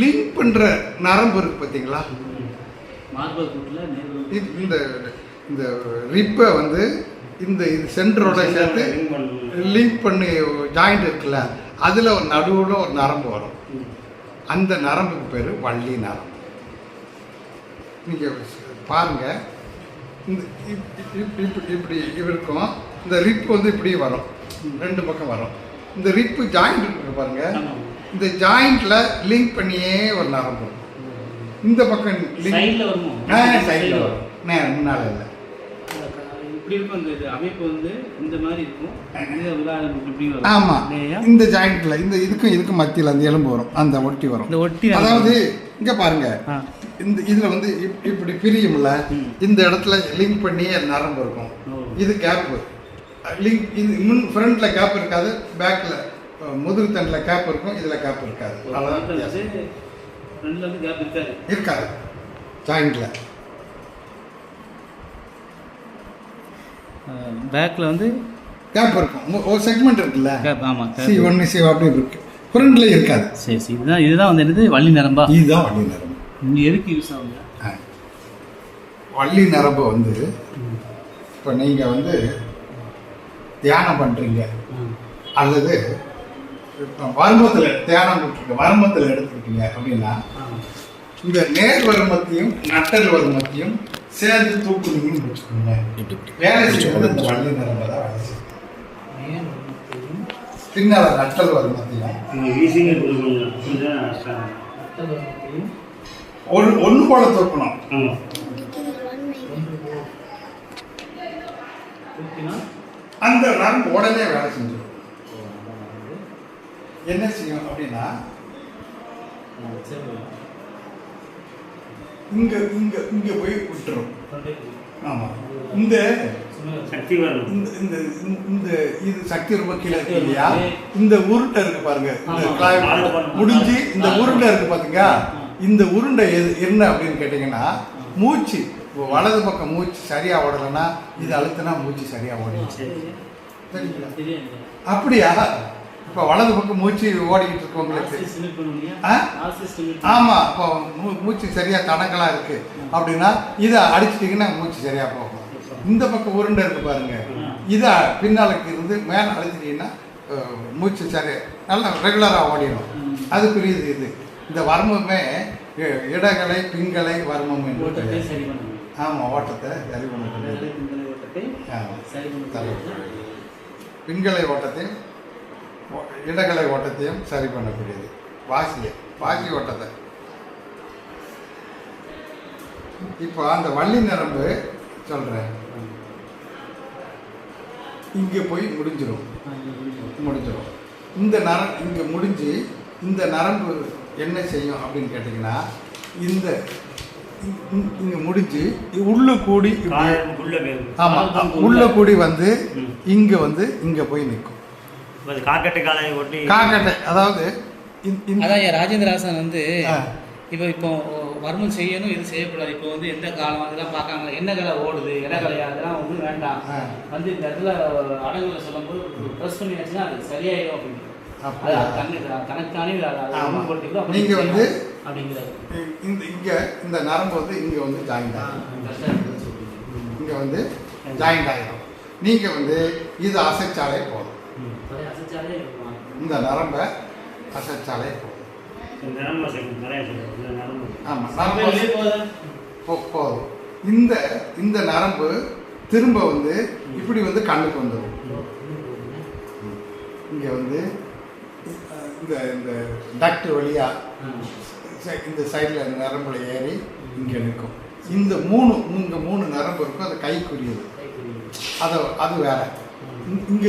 Link பண்ணுற நரம்பு இருக்குது பார்த்தீங்களா, இந்த இந்த ரிப்பை வந்து இந்த இது சென்டரோட சேர்த்து லிங்க் பண்ணி ஜாயிண்ட் இருக்குல்ல, அதில் ஒரு நடுவில் ஒரு நரம்பு வரும். அந்த நரம்புக்கு பேர் வள்ளி நரம்பு. நீங்கள் பாருங்கள், இந்த இப்படி இருக்கும். இந்த ரிப்பு வந்து இப்படி வரும், ரெண்டு பக்கம் வரும். இந்த ரிப்பு ஜாயிண்ட் இருக்கு பாருங்கள், இந்த ஜாயிண்டில் லிங்க் பண்ணியே ஒரு நரம்பு வரும். இந்த பக்கம் சைடில் வரும், முன்னால் இல்லை. இப்படி இருக்கும் இந்த அமைப்பு வந்து இந்த மாதிரி இருக்கும். ஆமாம், இந்த ஜாயிண்ட்ல இந்த இதுக்கும் மத்தியில் அந்த எலும்பு வரும், அந்த ஒட்டி வரும். இந்த ஒட்டி அதாவது இங்கே பாருங்க, இந்த இதில் வந்து இப்படி பிரியும்ல, இந்த இடத்துல லிங்க் பண்ணி நரம்பு இருக்கும். இது கேப்பு லிங்க். இது முன் ஃப்ரண்ட்ல கேப் இருக்காது, பேக்கில் முதுகு தண்டில் கேப் இருக்கும், இதில் கேப் இருக்காது. இருக்காது ஜாயிண்ட்ல. பேக்கில் வந்து கேப் இருக்கும், ஒரு செக்மெண்ட் இருக்குல்ல. ஆமாம், C1 C2 அப்படி இருக்கு, ஃப்ரண்ட்ல இருக்காது. சரி சரி, இதுதான் வந்து என்னது வள்ளி நரம்பா? இதுதான் வள்ளி நரம்பு. இங்கே எதுக்கு யூஸ் ஆகுங்க? வள்ளி நரம்பு வந்து இப்போ நீங்கள் வந்து தியானம் பண்ணுறீங்க, அல்லது வருமத்தில் தியானம் பண்ணுறீங்க, வருமத்தில் எடுத்துருக்கீங்க அப்படின்னா, இந்த நேர் வருமத்தையும் நட்டல் வருமத்தையும் சேர்ந்து தூக்குனீங்கன்னு வச்சுக்கோங்க, வேலை செய்வது இந்த வள்ளி நரம்பு தான் வேலை செய்யும். பின்னால் நட்டல் வருமத்தையும் ஒன்று போல தூக்கணும். அந்த நரம்பு உடனே வேலை செஞ்சிடும். என்ன செய்யும் அப்படின்னா, இங்க இங்க இங்க போய் விட்டுரும். ஆமா, இந்த சக்தி வரும். இந்த இந்த இது சக்தி ரொம்ப கீழே இருக்கு இல்லையா, இந்த உருண்டை இருக்கு பாருங்க, இந்த முடிஞ்சு இந்த உருண்டை இருக்கு பாத்தீங்க. இந்த உருண்டை என்ன அப்படின்னு கேட்டீங்கன்னா, மூச்சு வலது பக்கம் மூச்சு சரியா ஓடலைன்னா இது அழுத்தினா மூச்சு சரியா ஓடிச்சு. அப்படியா? இப்போ வலது பக்கம் மூச்சு ஓடிக்கிட்டு இருக்கவங்களுக்கு, ஆமா, இப்போ மூச்சு சரியா தடங்களா இருக்கு அப்படின்னா இதை அடிச்சிட்டிங்கன்னா மூச்சு சரியா போகும். இந்த பக்கம் உருண்டை இருக்கு பாருங்க, இதை பின்னாலுக்கு இருந்து மேலே அழுத்திட்டீங்கன்னா மூச்சு சரியா நல்லா ரெகுலராக ஓடிடும். அது புரியுது. இது இந்த வர்மமே இடகலை பிங்களை வர்மம் என்று. ஆமாம், ஓட்டத்தை சரி பண்ணக்கூடியது. பிங்களை ஓட்டத்தையும் இடகலை ஓட்டத்தையும் சரி பண்ணக்கூடியது. வாசி ஓட்டத்தை. இப்போ அந்த வள்ளி நரம்பு சொல்கிறேன், இங்கே போய் முடிஞ்சிடும். இந்த இங்கே முடிஞ்சு இந்த நரம்பு என்ன செய்யும் அப்படின்னு கேட்டிங்கன்னா, இந்த இங்கே முடிஞ்சு உள்ள கூடி, ஆமாம், உள்ள கூடி வந்து இங்கே வந்து இங்கே போய் நிற்கும். காக்கட்டை. அதாவது ராஜேந்திர ஆசான் வந்து இப்போ வர்மம் செய்யணும், இது செய்யக்கூடாது. இப்போ வந்து எந்த காலம் அதெல்லாம் பார்க்காங்க, என்ன கலை ஓடுது, இடக்கலையா, அதெல்லாம் ஒன்றும் வேண்டாம். வந்து இந்த இடத்துல அடங்குல சொல்லும்போது ப்ரெஸ் பண்ணியாச்சுன்னா அது சரியாயிடும் அப்படின்னு. தனக்கானே நீங்கள் வந்து இந்த நரம்பு வந்து இங்கே வந்து ஜாயிண்ட் ஆகிடும். இங்கே வந்து ஜாயிண்ட் ஆகிடும். நீங்கள் வந்து இது அசைச்சாலே போதும். இந்த நரம்பை அசைச்சாலே போதும். ஆமாம், போதும். இந்த நரம்பு திரும்ப வந்து இப்படி வந்து கண்ணுக்கு வந்துடும். இங்கே வந்து இந்த டக்ட் வழியா இந்த சைடில் நரம்புல ஏறி இங்கே நிற்கும். இங்கே மூணு நரம்பு இருக்கும், அது கைக்குரியது. அது வேற. இங்கே